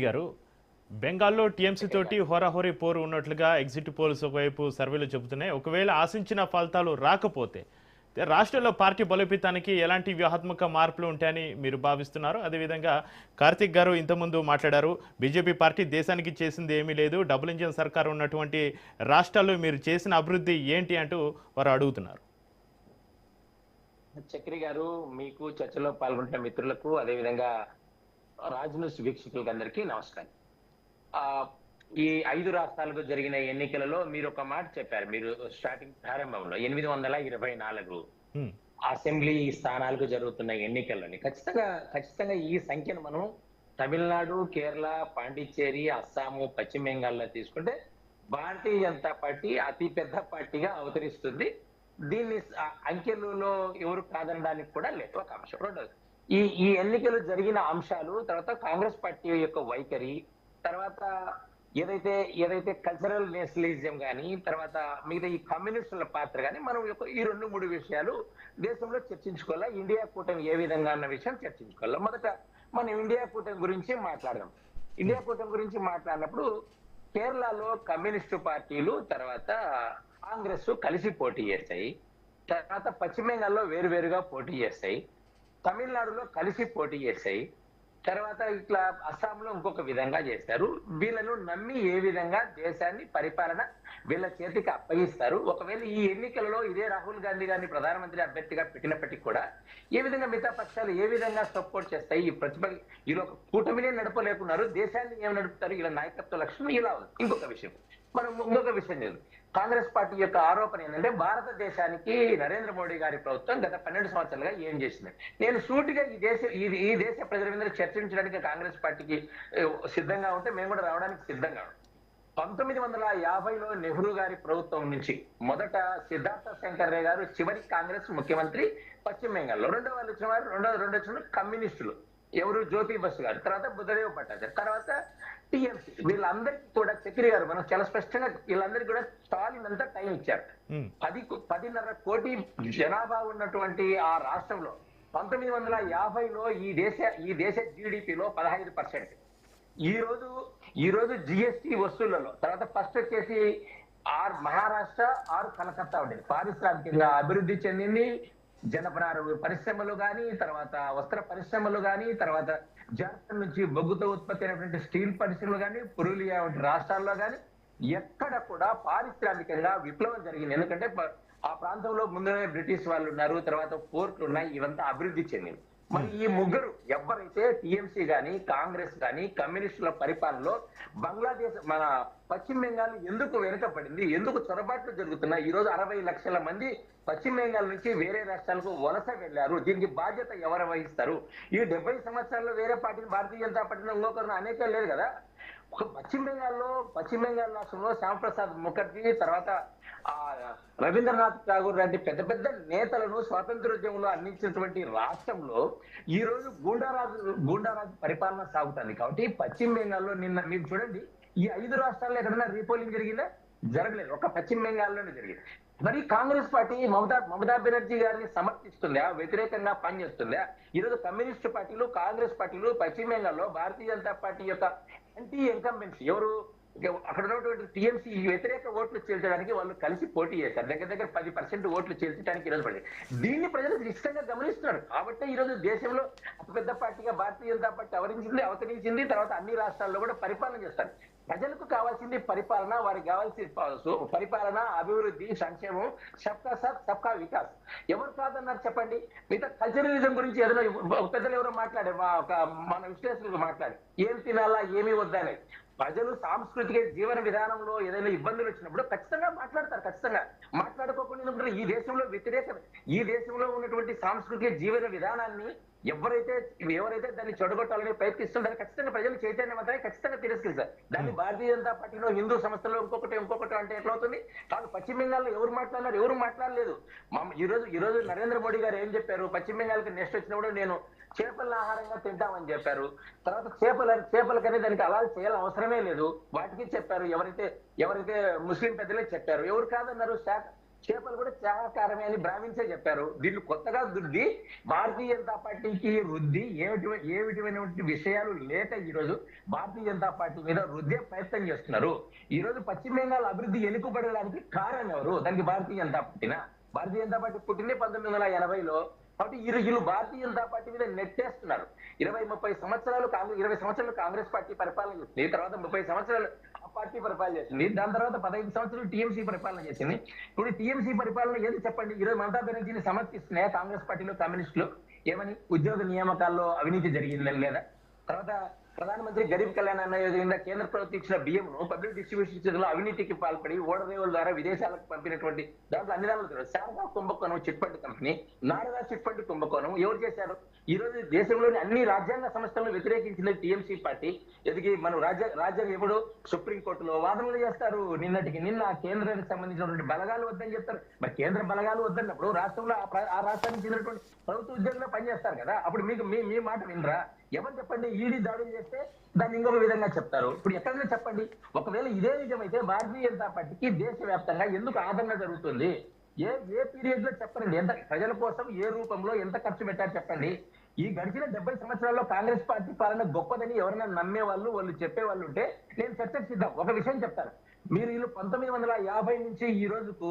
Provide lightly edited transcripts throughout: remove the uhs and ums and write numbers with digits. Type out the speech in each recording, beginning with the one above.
గారు బెంగాల్లో టీఎంసీ తోటి హోరాహోరీ పోరు ఉన్నట్లుగా ఎగ్జిట్ పోల్స్ ఒకవైపు సర్వేలు చెబుతున్నాయి. ఒకవేళ ఆశించిన ఫలితాలు రాకపోతే రాష్ట్రంలో పార్టీ బలోపేతానికి ఎలాంటి వ్యూహాత్మక మార్పులు ఉంటాయని మీరు భావిస్తున్నారు? అదేవిధంగా కార్తిక్ గారు ఇంతకుముందు మాట్లాడారు, బీజేపీ పార్టీ దేశానికి చేసింది ఏమీ లేదు, డబుల్ ఇంజిన్ సర్కారు ఉన్నటువంటి రాష్ట్రాల్లో మీరు చేసిన అభివృద్ధి ఏంటి అంటూ వారు అడుగుతున్నారు. చక్రి గారు, మీకు చర్చలో పాల్గొంటున్న మిత్రులకు అదేవిధంగా రాజ్ న్యూస్ వీక్షకులకు అందరికీ నమస్కారం. ఆ ఈ 5 రాష్ట్రాలకు జరిగిన ఎన్నికలలో మీరు ఒక మాట చెప్పారు. మీరు స్టార్టింగ్ ప్రారంభంలో 824 హ్మ్. అసెంబ్లీ స్థానాలకు జరుగుతున్న ఎన్నికల్లోని ఖచ్చితంగా ఈ సంఖ్యను మనం తమిళనాడు, కేరళ, పాండిచ్చేరి, అస్సాము, పశ్చిమ బెంగాల్లో తీసుకుంటే భారతీయ జనతా పార్టీ అతి పెద్ద పార్టీగా అవతరిస్తుంది. దీన్ని అంకెలలో ఎవరు కాదనడానికి కూడా లేదు. ఒక అంశం. రెండోది, ఈ ఎన్నికలు జరిగిన అంశాలు, తర్వాత కాంగ్రెస్ పార్టీ యొక్క వైఖరి, తర్వాత ఏదైతే కల్చరల్ నేషనలిజం కానీ, తర్వాత మిగతా ఈ కమ్యూనిస్టుల పాత్ర కానీ, మనం ఈ 2-3 విషయాలు దేశంలో చర్చించుకోవాలా. ఇండియా కూటమి ఏ విధంగా అన్న విషయం చర్చించుకోవాలా. మొదట మనం ఇండియా కూటమి గురించి మాట్లాడదాం. ఇండియా కూటమి గురించి మాట్లాడినప్పుడు కేరళలో కమ్యూనిస్టు పార్టీలు, తర్వాత కాంగ్రెస్ కలిసి పోటీ చేస్తాయి. తర్వాత పశ్చిమ బెంగాల్లో వేరువేరుగా పోటీ చేస్తాయి. తమిళనాడులో కలిసి పోటీ చేస్తాయి. తర్వాత ఇట్లా అస్సాంలో ఇంకొక విధంగా చేస్తారు. వీళ్ళను నమ్మి ఏ విధంగా దేశాన్ని పరిపాలన వీళ్ళ చేతికి అప్పగిస్తారు. ఒకవేళ ఈ ఎన్నికలలో ఇదే రాహుల్ గాంధీ గారిని ప్రధానమంత్రి అభ్యర్థిగా పెట్టినప్పటికీ కూడా ఏ విధంగా మిగతా పక్షాలు ఏ విధంగా సపోర్ట్ చేస్తాయి? ఈ ప్రతిపక్ష వీళ్ళు ఒక కూటమినే నడపలేకున్నారు, దేశాన్ని ఏం నడుపుతారు? వీళ్ళ నాయకత్వ లక్షణం ఇలా ఉంది. ఇంకొక విషయం లేదు. కాంగ్రెస్ పార్టీ యొక్క ఆరోపణ ఏంటంటే భారతదేశానికి నరేంద్ర మోడీ గారి ప్రభుత్వం గత 12 సంవత్సరాలుగా ఏం చేసింది. నేను సూటిగా ఈ దేశ ప్రజల మీద చర్చించడానికి కాంగ్రెస్ పార్టీకి సిద్ధంగా ఉంటే మేము కూడా రావడానికి సిద్ధంగా ఉన్నాం. 1950లో నెహ్రూ గారి ప్రభుత్వం నుంచి మొదట సిద్ధార్థ శంకర్ రే గారు చివరి కాంగ్రెస్ ముఖ్యమంత్రి పశ్చిమ బెంగాల్లో. రెండో వచ్చిన కమ్యూనిస్టులు ఎవరు? జ్యోతి బసు గారు, తర్వాత బుద్ధదేవ్ భట్టాచార్య, తర్వాత టిఎంసీ. వీళ్ళందరికీ కూడా చక్రి గారు మనం చాలా స్పష్టంగా వీళ్ళందరికీ కూడా స్టాలిన్ అంతా టైం ఇచ్చారు. 10.5 కోటి జనాభా ఉన్నటువంటి ఆ రాష్ట్రంలో 1950లో ఈ దేశ జీడిపిలో 15%. ఈ రోజు జిఎస్టి వసూళ్లలో తర్వాత ఫస్ట్ వచ్చేసి మహారాష్ట్ర, కలకత్తా ఉండేది. పారిశ్రామికంగా అభివృద్ధి చెందింది. జనపనార పరిశ్రమలు కానీ, తర్వాత వస్త్ర పరిశ్రమలు కానీ, తర్వాత జార్ఖండ్ నుంచి బొగ్గుతో ఉత్పత్తి అయినటువంటి స్టీల్ పరిశ్రమలు కానీ, పురూలియా వంటి రాష్ట్రాల్లో కానీ ఎక్కడ కూడా పారిశ్రామికంగా విప్లవం జరిగింది. ఎందుకంటే ఆ ప్రాంతంలో ముందునే బ్రిటిష్ వాళ్ళు ఉన్నారు, తర్వాత పోర్ట్లు ఉన్నాయి, ఇవంతా అభివృద్ధి చెందింది. మరి ఈ ముగ్గురు ఎవరైతే టీఎంసీ గాని, కాంగ్రెస్ గాని, కమ్యూనిస్టుల పరిపాలనలో బంగ్లాదేశ్ మన పశ్చిమ బెంగాల్ ఎందుకు వెనుకబడింది, ఎందుకు చొరబాట్లు జరుగుతున్నాయి? ఈ రోజు 60 లక్షల మంది పశ్చిమ బెంగాల్ నుంచి వేరే రాష్ట్రాలకు వలస వెళ్లారు. దీనికి బాధ్యత ఎవరు వహిస్తారు? ఈ 70 సంవత్సరాల్లో వేరే పార్టీని, భారతీయ జనతా పార్టీని ఇంకొకరిని అనేక లేదు కదా. పశ్చిమ బెంగాల్ రాష్ట్రంలో శ్యాంప్రసాద్ ముఖర్జీ, తర్వాత రవీంద్రనాథ్ ఠాగూర్ లాంటి పెద్ద పెద్ద నేతలను స్వాతంత్రోద్యమంలో అందించినటువంటి రాష్ట్రంలో ఈ రోజు గూండారాజు పరిపాలన సాగుతుంది. కాబట్టి పశ్చిమ బెంగాల్లో నిన్న మీరు చూడండి, ఈ 5 రాష్ట్రాల్లో ఎక్కడైనా రీపోలింగ్ జరిగిందా? జరగలేదు. ఒక పశ్చిమ బెంగాల్లోనే జరిగింది. మరి కాంగ్రెస్ పార్టీ మమతా బెనర్జీ గారిని సమర్థిస్తుందా, వ్యతిరేకంగా పనిచేస్తుందా? ఈరోజు కమ్యూనిస్టు పార్టీలు, కాంగ్రెస్ పార్టీలు పశ్చిమ బెంగాల్లో భారతీయ జనతా పార్టీ యొక్క యాంటీ ఇన్కంబెన్సీ ఎవరు? అక్కడ ఉన్నటువంటి టీఎంసీ వ్యతిరేక ఓట్లు చేర్చడానికి వాళ్ళు కలిసి పోటీ చేశారు. దగ్గర 10% ఓట్లు చేర్చడానికి ఈరోజు పడింది. దీన్ని ప్రజలు ఇష్టంగా గమనిస్తున్నారు. కాబట్టి ఈరోజు దేశంలో అతిపెద్ద పార్టీగా భారతీయ జనతా పార్టీ అవతరించింది. తర్వాత అన్ని రాష్ట్రాల్లో కూడా పరిపాలన చేస్తారు. ప్రజలకు కావాల్సింది పరిపాలన, వారికి కావాల్సింది పరిపాలన, అభివృద్ధి, సంక్షేమం, సబ్కా సాత్ సబ్కా వికాస్. ఎవరు కాదన్నారు చెప్పండి? మిగతా కల్చరలిజం గురించి ఏదైనా పెద్దలు ఎవరో మాట్లాడారు, మన విశ్లేషకులు మాట్లాడి ఏం తినాలా ఏమి వద్దనే. ప్రజలు సాంస్కృతిక జీవన విధానంలో ఏదైనా ఇబ్బందులు వచ్చినప్పుడు ఖచ్చితంగా మాట్లాడతారు. ఖచ్చితంగా మాట్లాడుకోకుండా ఈ దేశంలో ఉన్నటువంటి సాంస్కృతిక జీవన విధానాన్ని ఎవరైతే దాన్ని చెడగొట్టాలని ప్రయత్నిస్తుంటారో ఖచ్చితంగా ప్రజలు చైతన్యవంతమై ఖచ్చితంగా తిరస్కరిస్తారు. దాన్ని భారతీయ జనతా పార్టీలో, హిందూ సంస్థలో ఇంకొకటి అంటే ఎట్లా అవుతుంది? కాదు, పశ్చిమ బెంగాల్లో ఎవరు మాట్లాడినారు? ఎవరు మాట్లాడలేదు. ఈ రోజు నరేంద్ర మోడీ గారు ఏం చెప్పారు? పశ్చిమ బెంగాల్కి నెక్స్ట్ వచ్చినప్పుడు నేను చేపల ఆహారంగా తింటామని చెప్పారు. తర్వాత చేపలకనే దానికి అలా చేయాలని అవసరమే లేదు, వాటికి చెప్పారు. ఎవరైతే ముస్లిం పెద్దలే చెప్పారు. ఎవరు కాదన్నారు? చేపలు కూడా శాకాహారమే అని బ్రాహ్మిన్సే చెప్పారు. దీన్ని కొత్తగా దుద్ది భారతీయ జనతా పార్టీకి రుద్ది ఏ విధమైనటువంటి విషయాలు లేక ఈ రోజు భారతీయ జనతా పార్టీ మీద రుద్దే ప్రయత్నం చేస్తున్నారు. ఈ రోజు పశ్చిమ బెంగాల్ అభివృద్ధి వెనుకబడడానికి కారణం ఎవరు? దానికి భారతీయ జనతా పార్టీనా? భారతీయ జనతా పార్టీ పుట్టింది 1980లో. కాబట్టి వీళ్ళు భారతీయ జనతా పార్టీ మీద నెట్టేస్తున్నారు. 20-30 సంవత్సరాలు 20 సంవత్సరాలు కాంగ్రెస్ పార్టీ పరిపాలన చేసింది. తర్వాత 30 సంవత్సరాలు ఆ పార్టీ పరిపాలన చేసింది. దాని తర్వాత 15 సంవత్సరాలు టీఎంసీ పరిపాలన చేసింది. ఇప్పుడు టీఎంసీ పరిపాలన ఏది చెప్పండి? ఈరోజు మమతా బెనర్జీని సమర్థిస్తున్నాయా కాంగ్రెస్ పార్టీలో కమ్యూనిస్టులు? ఏమని? ఉద్యోగ నియామకాల్లో అవినీతి జరిగిందని లేదా? తర్వాత ప్రధానమంత్రి గరీబ్ కళ్యాణ్ అన్న యోజన కేంద్ర ప్రభుత్వం ఇచ్చిన బియ్యంను పబ్లిక్ డిస్ట్రిబ్యూషన్ లో అవినీతికి పాల్పడి ఓడరేవుల ద్వారా విదేశాలకు పంపినటువంటి దాంట్లో అన్ని దాంట్లో శారదా కుంభకోణం chit fund company, Narada chit fund కుంభకోణం ఎవరు చేశారు? ఈ రోజు దేశంలోని అన్ని రాజ్యాంగ సంస్థలను వ్యతిరేకించిన టీఎంసీ పార్టీ ఎదిగి మనం రాజ్యాంగం ఎప్పుడు సుప్రీంకోర్టులో వాదనలు చేస్తారు. నిన్న కేంద్రానికి సంబంధించినటువంటి బలగాలు వద్దని చెప్తారు. మరి కేంద్ర బలగాలు వద్దన్నప్పుడు రాష్ట్రంలో ఆ రాష్ట్రానికి చెందినటువంటి ప్రభుత్వ ఉద్యోగులు పనిచేస్తారు కదా, అప్పుడు మీకు మీ మాట వినరా? ఎవరు చెప్పండి? ఈడీ దాడులు చేస్తే దాన్ని ఇంకొక విధంగా చెప్తారు. ఇప్పుడు ఎక్కడైనా చెప్పండి. ఒకవేళ ఇదే నిజమైతే భారతీయ జనతా పార్టీకి దేశవ్యాప్తంగా ఎందుకు ఆదరణ జరుగుతుంది? ఏ పీరియడ్ లో చెప్పండి. ఎంత ప్రజల కోసం ఏ రూపంలో ఎంత ఖర్చు పెట్టారు చెప్పండి. ఈ గడిచిన 70 సంవత్సరాల్లో కాంగ్రెస్ పార్టీ పాలన గొప్పదని ఎవరైనా నమ్మే వాళ్ళు చెప్పేవాళ్ళు ఉంటే నేను చర్చకు సిద్ధం. ఒక విషయం చెప్తాను. మీరు వీళ్ళు 1950 నుంచి ఈ రోజుకు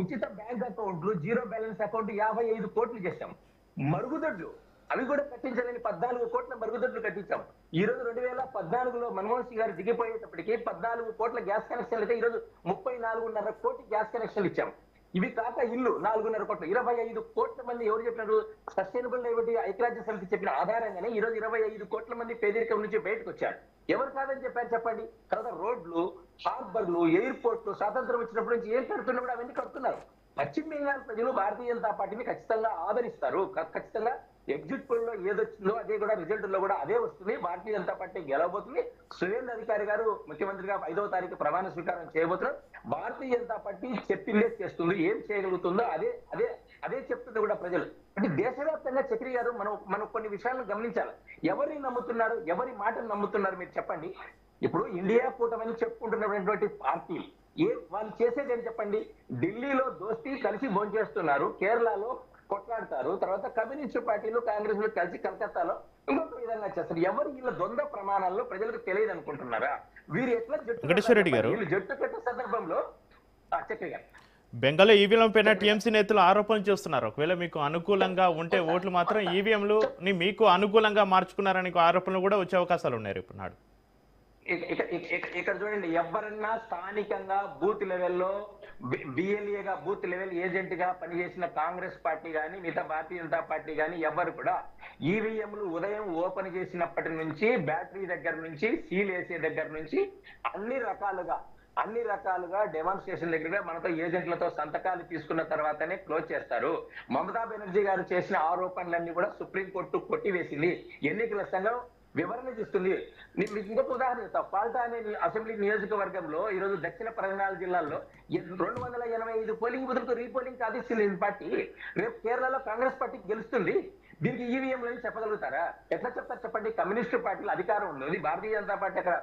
ఉచిత బ్యాంక్ అకౌంట్లు, జీరో బ్యాలెన్స్ అకౌంట్ 55 కోట్లు చేశాం. మరుగుదొడ్లు అవి కూడా కట్టించాలని 14 కోట్ల మరుగుదొడ్లు కట్టించాం. ఈ రోజు 2014లో మన్మోహన్ సింగ్ గారు దిగిపోయేటప్పటికి 14 కోట్ల గ్యాస్ కనెక్షన్లు అయితే ఈ రోజు 34.5 కోటి గ్యాస్ కనెక్షన్లు ఇచ్చాం. ఇవి కాక ఇల్లు 4.5 కోట్లు, 25 కోట్ల మంది ఎవరు చెప్పినారు? సస్టైనబుల్ డెవలప్మెంట్ ఐక్యరాజ్య సమితి చెప్పిన ఆధారంగానే ఈ రోజు 25 కోట్ల మంది పేదరికం నుంచి బయటకు వచ్చారు. ఎవరు కాదని చెప్పారు చెప్పండి? తర్వాత రోడ్లు, హార్బర్లు, ఎయిర్పోర్ట్లు స్వాతంత్రం వచ్చినప్పటి నుంచి ఏం కడుతున్నా కూడా అవన్నీ కడుతున్నారు. పశ్చిమ బెంగాల్ ప్రజలు భారతీయ జనతా పార్టీని ఖచ్చితంగా ఆదరిస్తారు. ఖచ్చితంగా ఎగ్జిట్ పోల్ లో ఏదొచ్చిందో అదే కూడా రిజల్ట్ లో కూడా అదే వస్తుంది. భారతీయ జనతా పార్టీ గెలవబోతుంది. సురేంద్ర అధికారి గారు ముఖ్యమంత్రిగా 5వ తారీఖు ప్రమాణ స్వీకారం చేయబోతున్నారు. భారతీయ జనతా పార్టీ చెప్పిందే చేస్తుంది. ఏం చేయగలుగుతుందో అదే చెప్తుంది కూడా ప్రజలు. అంటే దేశవ్యాప్తంగా చక్రి గారు మనం కొన్ని విషయాలను గమనించాలి. ఎవరిని నమ్ముతున్నారు? ఎవరి మాటను నమ్ముతున్నారు మీరు చెప్పండి. ఇప్పుడు ఇండియా కూటమని చెప్పుకుంటున్నటువంటి పార్టీ వాళ్ళు చేసేది ఏం చెప్పండి? ఢిల్లీలో దోస్తీ కలిసి భోంచేస్తున్నారు, కేరళలో కొట్లాడతారు, తర్వాత కమ్యూనిస్టు పార్టీలు కాంగ్రెస్ లో కలిసి కలకత్తాలో ఇంకొక విధంగా చేస్తారు. ఎవరు వీళ్ళ ద్వంద్వ ప్రమాణాల్లో ప్రజలకు తెలియదు అనుకుంటున్నారా? వీరు ఎట్లా జట్టు కట్టే సందర్భంలో చక్రి గారు బెంగాల్లో ఈవీఎం పైన టీఎంసీ నేతలు ఆరోపణలు చేస్తున్నారు. ఒకవేళ మీకు అనుకూలంగా ఉంటే ఓట్లు మాత్రం ఈవీఎంలు మీకు అనుకూలంగా మార్చుకున్నారని ఆరోపణలు కూడా వచ్చే అవకాశాలు ఉన్నాయి రేపు నాడు. ఇక్కడ చూడండి, ఎవరన్నా స్థానికంగా బూత్ లెవెల్లో బిఎల్ఏగా బూత్ లెవెల్ ఏజెంట్ గా పనిచేసిన కాంగ్రెస్ పార్టీ కానీ మిగతా భారతీయ జనతా పార్టీ కానీ ఎవరు కూడా ఈవీఎంలు ఉదయం ఓపెన్ చేసినప్పటి నుంచి బ్యాటరీ దగ్గర నుంచి సీల్ వేసే దగ్గర నుంచి అన్ని రకాలుగా డెమాన్స్ట్రేషన్ దగ్గర మనతో ఏజెంట్లతో సంతకాలు తీసుకున్న తర్వాతనే క్లోజ్ చేస్తారు. మమతా బెనర్జీ గారు చేసిన ఆరోపణలన్నీ కూడా సుప్రీంకోర్టు కొట్టివేసింది. ఎన్నికల సంఘం వివరణ చూస్తుంది. ఇంకొక ఉదాహరణ చెప్తా. పాల్టా అనే అసెంబ్లీ నియోజకవర్గంలో ఈ రోజు దక్షిణ 14 జిల్లాల్లో 285 పోలింగ్ బదులుకు రీపోలింగ్ సాధిస్తుంది పార్టీ. రేపు కేరళలో కాంగ్రెస్ పార్టీ గెలుస్తుంది. దీనికి ఈవీఎంలని చెప్పగలుగుతారా? ఎట్లా చెప్తారు చెప్పండి? కమ్యూనిస్టు పార్టీలు అధికారం ఉండదు. భారతీయ జనతా పార్టీ అక్కడ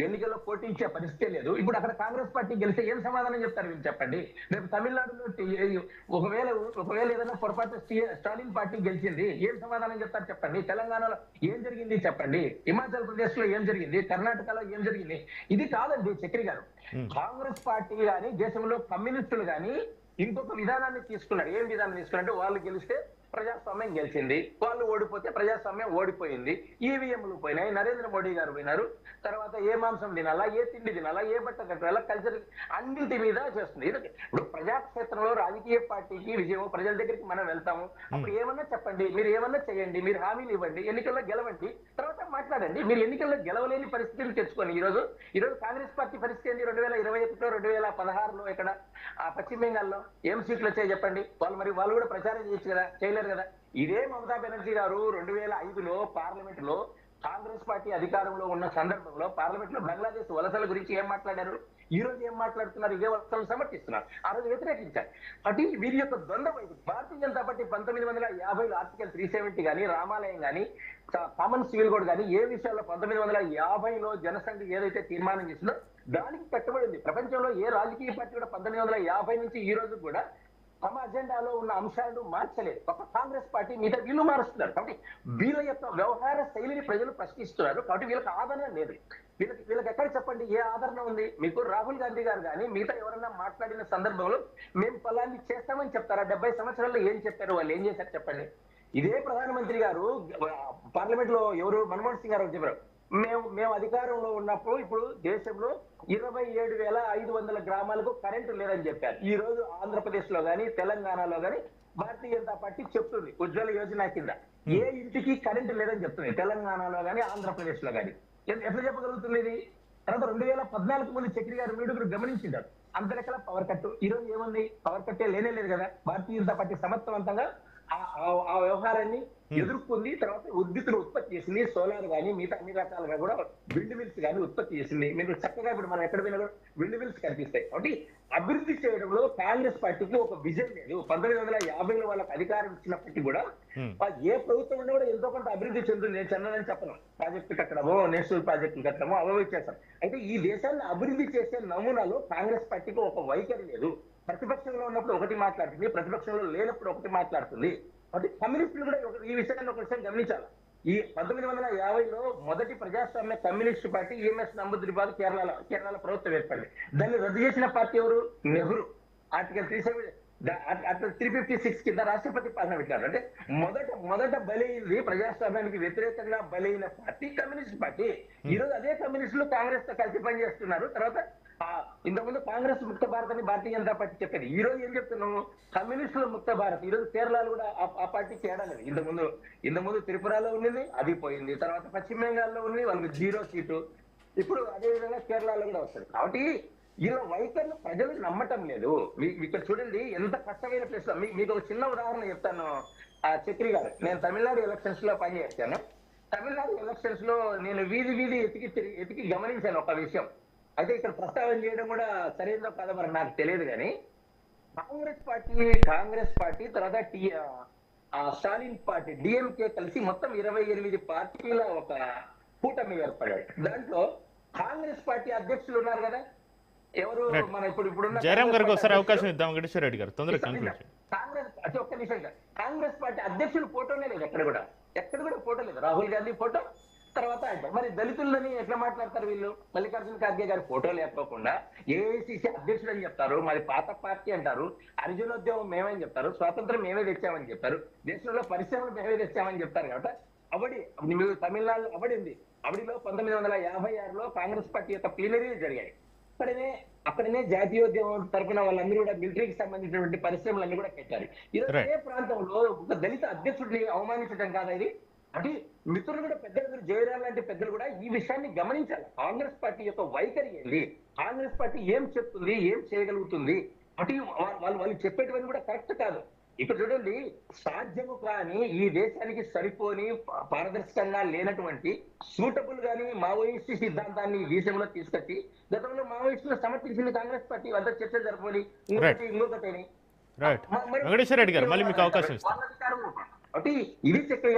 ఎన్నికల్లో పోటీంచే పరిస్థితే లేదు. ఇప్పుడు అక్కడ కాంగ్రెస్ పార్టీ గెలిస్తే ఏం సమాధానం చెప్తారు మీరు చెప్పండి? రేపు తమిళనాడులో ఒకవేళ ఏదైనా పొరపాటు స్టాలిన్ పార్టీ గెలిచింది, ఏం సమాధానం చెప్తారు చెప్పండి? తెలంగాణలో ఏం జరిగింది చెప్పండి? హిమాచల్ ప్రదేశ్ లో ఏం జరిగింది? కర్ణాటకలో ఏం జరిగింది? ఇది కాదండి చక్రి గారు. కాంగ్రెస్ పార్టీ కానీ దేశంలో కమ్యూనిస్టులు కానీ ఇంకొక విధానాన్ని తీసుకున్నారు. ఏం విధానం తీసుకున్నారంటే వాళ్ళు గెలిస్తే ప్రజాస్వామ్యం గెలిచింది, వాళ్ళు ఓడిపోతే ప్రజాస్వామ్యం ఓడిపోయింది. ఈవీఎంలు పోయినాయి, నరేంద్ర మోడీ గారు పోయినారు. తర్వాత ఏ మాంసం తినాలా, ఏ తిండి తినాలా, ఏ బట్ట కట్టాలా, కల్చర్ అన్నింటి మీద చేస్తుంది. ఇప్పుడు ప్రజాక్షేత్రంలో రాజకీయ పార్టీకి విజయం, ప్రజల దగ్గరికి మనం వెళ్తాము. అప్పుడు ఏమన్నా చెప్పండి, మీరు ఏమన్నా చేయండి, మీరు హామీలు ఇవ్వండి, ఎన్నికల్లో గెలవండి, తర్వాత మాట్లాడండి. మీరు ఎన్నికల్లో గెలవలేని పరిస్థితులు తెచ్చుకోండి. ఈ రోజు కాంగ్రెస్ పార్టీ పరిస్థితి ఏంటి? 2021లో 2016లో ఇక్కడ పశ్చిమ బెంగాల్లో ఏం సీట్లు వచ్చాయి చెప్పండి? వాళ్ళు కూడా ప్రచారం చేయొచ్చు కదా, చేయలేరు కదా. ఇదే మమతా బెనర్జీ గారు 2005లో పార్లమెంట్ లో కాంగ్రెస్ పార్టీ అధికారంలో ఉన్న సందర్భంలో పార్లమెంట్ లో బంగ్లాదేశ్ వలసల గురించి ఏం మాట్లాడారు? ఈ రోజు ఏం మాట్లాడుతున్నారు? ఇదే వలసలు సమర్థిస్తున్నారు. ఆ రోజు వ్యతిరేకించారు. అటు వీరి యొక్క ద్వంద్వ వైపు భారతీయ జనతా పార్టీ 1950లో ఆర్టికల్ 370 కానీ, రామాలయం కానీ, కామన్ సివిల్ కోడ్ కానీ ఏ విషయాల్లో 1950లో జనసంఘ ఏదైతే తీర్మానం చేసిందో దానికి కట్టుబడింది. ప్రపంచంలో ఏ రాజకీయ పార్టీ కూడా 1950 నుంచి ఈ రోజు కూడా తమ అజెండాలో ఉన్న అంశాలను మార్చలేదు. ఒక కాంగ్రెస్ పార్టీ మీద వీళ్ళు మారుస్తున్నారు. కాబట్టి వీళ్ళ యొక్క వ్యవహార శైలిని ప్రజలు ప్రశ్నిస్తున్నారు. కాబట్టి వీళ్ళకి ఆదరణ లేదు. వీళ్ళకి ఎక్కడ చెప్పండి ఏ ఆదరణ ఉంది? మీకు రాహుల్ గాంధీ గారు కానీ మిగతా ఎవరైనా మాట్లాడిన సందర్భంలో మేము ఫలాన్ని చేస్తామని చెప్తారా? 70 సంవత్సరాల్లో ఏం చెప్పారు? వాళ్ళు ఏం చేశారు చెప్పండి. ఇదే ప్రధానమంత్రి గారు పార్లమెంట్ లో ఎవరు మన్మోహన్ సింగ్ గారు చెప్పారు, మేము అధికారంలో ఉన్నప్పుడు ఇప్పుడు దేశంలో 27,500 గ్రామాలకు కరెంటు లేదని చెప్పారు. ఈ రోజు ఆంధ్రప్రదేశ్ లో గానీ తెలంగాణలో గానీ భారతీయ జనతా పార్టీ చెప్తుంది ఉజ్వల యోజన కింద ఏ ఇంటికి కరెంటు లేదని చెప్తుంది. తెలంగాణలో గానీ ఆంధ్రప్రదేశ్ లో గానీ ఎట్లా చెప్పగలుగుతుంది ఇది? తర్వాత 2014 ముందు చక్రి గారు మీడుగురు గమనించారు అంత లెక్కల పవర్ కట్. ఈ రోజు ఏముంది? పవర్ కట్టే లేనే లేదు కదా. భారతీయ జనతా పార్టీ సమర్థవంతంగా ఆ వ్యవహారాన్ని ఎదుర్కొంది. తర్వాత విద్యుత్తును ఉత్పత్తి చేసింది. సోలార్ కానీ మిగతా అన్ని రకాలుగా కూడా విండ్ మిల్స్ కానీ ఉత్పత్తి చేసింది. మీరు చక్కగా ఇప్పుడు మనం ఎక్కడ పోయినా కూడా విండ్ మిల్స్ కనిపిస్తాయి. కాబట్టి అభివృద్ధి చేయడంలో కాంగ్రెస్ పార్టీకి ఒక విజన్ లేదు. 1950లో వాళ్ళకి అధికారం ఇచ్చినప్పటికీ కూడా ఏ ప్రభుత్వం ఉన్నా కూడా ఎంతో కొంత అభివృద్ధి చెందుతుంది. నేను చెందని చెప్పను. ప్రాజెక్టు కట్టడమో నేషనల్ ప్రాజెక్టులు కట్టడమో అవి చేస్తాం. అయితే ఈ దేశాన్ని అభివృద్ధి చేసే నమూనాలో కాంగ్రెస్ పార్టీకి ఒక వైఖరి లేదు. ప్రతిపక్షంలో ఉన్నప్పుడు ఒకటి మాట్లాడుతుంది, ప్రతిపక్షంలో లేనప్పుడు ఒకటి మాట్లాడుతుంది. కాబట్టి కమ్యూనిస్టులు కూడా ఈ విషయాన్ని ఒక విషయం గమనించాలి. ఈ 1950లో మొదటి ప్రజాస్వామ్య కమ్యూనిస్టు పార్టీ ఈఎంఎస్ నంబూద్రిపాల్ కేరళలో ప్రభుత్వం ఏర్పడింది. దాన్ని రద్దు చేసిన పార్టీ ఎవరు? నెహ్రూ. ఆర్టికల్ 356 కింద రాష్ట్రపతి పాలన పెట్టారు. అంటే మొదట బలైంది ప్రజాస్వామ్యానికి వ్యతిరేకంగా బలైన పార్టీ కమ్యూనిస్ట్ పార్టీ. ఈ రోజు అదే కమ్యూనిస్టులు కాంగ్రెస్ తో కలిసి పనిచేస్తున్నారు. తర్వాత ఇంతకుముందు కాంగ్రెస్ ముక్త భారత్ అని భారతీయ జనతా పార్టీ చెప్పేది. ఈ రోజు ఏం చెప్తున్నాము? కమ్యూనిస్టుల ముక్త భారత్. ఈ రోజు కేరళలో కూడా ఆ పార్టీ చేయడం లేదు. ఇంతకుముందు త్రిపురలో ఉన్నది, అది పోయింది. తర్వాత పశ్చిమ బెంగాల్లో ఉంది, వాళ్ళకి 0 సీటు. ఇప్పుడు అదే విధంగా కేరళలో కూడా వస్తుంది. కాబట్టి ఇలా వైఖరిని ప్రజలు నమ్మటం లేదు. ఇక్కడ చూడండి ఎంత కష్టమైన ప్లేస్ లో. మీకు ఒక చిన్న ఉదాహరణ చెప్తాను. చక్రి గారు, నేను తమిళనాడు ఎలక్షన్స్ లో పనిచేస్తాను. తమిళనాడు ఎలక్షన్స్ లో నేను వీధి ఎతికి గమనించాను ఒక విషయం. అయితే ఇక్కడ ప్రస్తావన చేయడం కూడా సరైనదో కాదో మరి నాకు తెలియదు. కానీ కాంగ్రెస్ పార్టీ తర్వాత స్టాలిన్ పార్టీ డిఎంకే కలిసి మొత్తం 28 పార్టీల ఒక కూటమి ఏర్పడాడు. దాంట్లో కాంగ్రెస్ పార్టీ అధ్యక్షులు ఉన్నారు కదా, ఎవరు మన ఇప్పుడున్న జయరామ్ గారికి ఒకసారి అవకాశం ఇద్దాం. వెంకటేశ్వర రెడ్డి గారు తొందరగా కాంగ్రెస్ ఒక్క నిమిషం. కాంగ్రెస్ పార్టీ అధ్యక్షులు ఫోటోనే లేదు. ఎక్కడ కూడా ఫోటో లేదు. రాహుల్ గాంధీ ఫోటో, తర్వాత మరి దళితులని ఎట్లా మాట్లాడతారు వీళ్ళు? మల్లికార్జున ఖార్గే గారి ఫోటో లేకపోకుండా ఏఐసిసి అధ్యక్షుడు అని చెప్తారు. మరి పాత పార్టీ అంటారు. అర్జునోద్యమం మేమని చెప్తారు. స్వాతంత్రం మేమే తెచ్చామని చెప్తారు. దేశంలో పరిశ్రమలు మేమే తెచ్చామని చెప్తారు. కాబట్టి మీరు తమిళనాడులో ఉంది. అవడిలో 1956లో కాంగ్రెస్ పార్టీ యొక్క ప్లీనరీ జరిగాయి. అక్కడనే జాతీయోద్యమం తరఫున వాళ్ళందరూ కూడా మిలిటరీకి సంబంధించినటువంటి పరిశ్రమలన్నీ కూడా పెట్టారు. ఈరోజు అదే ప్రాంతంలో ఒక దళిత అధ్యక్షుడిని అవమానించడం కాదా ఇది? అంటే మిత్రులు కూడా పెద్దలు, జయరాం లాంటి పెద్దలు కూడా ఈ విషయాన్ని గమనించాలి. కాంగ్రెస్ పార్టీ యొక్క వైఖరి ఏంది? కాంగ్రెస్ పార్టీ ఏం చెప్తుంది, ఏం చేయగలుగుతుంది? అంటే వాళ్ళు చెప్పేటివన్నీ కూడా కరెక్ట్ కాదు. ఇక్కడ చూడండి, సాధ్యము కానీ ఈ దేశానికి సరిపోని పారదర్శకంగా లేనటువంటి సూటబుల్ గాని మావోయిస్టు సిద్ధాంతాన్ని ఈ దేశంలో తీసుకొచ్చి గతంలో మావోయిస్టులు సమర్థించింది కాంగ్రెస్ పార్టీ. అంతా చర్చ జరపని ఇంకొకటి వెంకటేశ్వర రెడ్డి గారు మళ్ళీ మీకు అవకాశం ఇస్తాను. ఇది చక్కగా